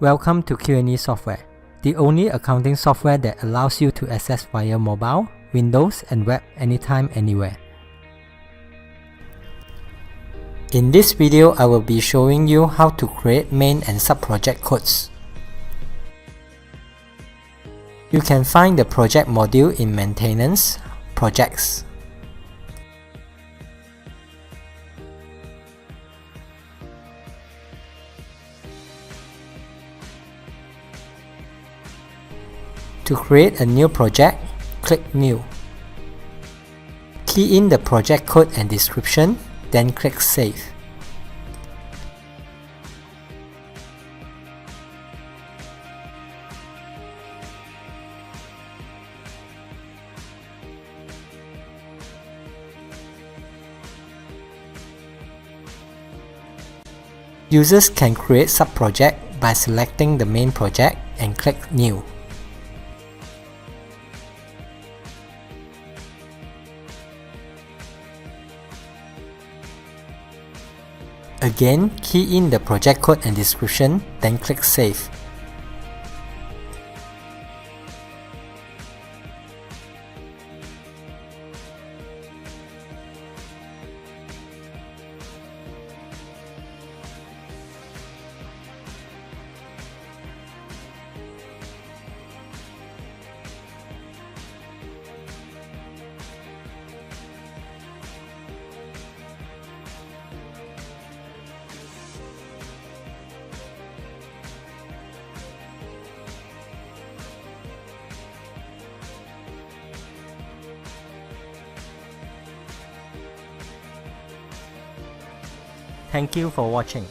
Welcome to Q&E Software, the only accounting software that allows you to access via mobile, Windows, and web anytime, anywhere. In this video, I will be showing you how to create main and sub-project codes. You can find the project module in Maintenance, Projects. To create a new project, click New. Key in the project code and description, then click Save. Users can create sub-project by selecting the main project and click New. Again, key in the project code and description, then click Save. Thank you for watching.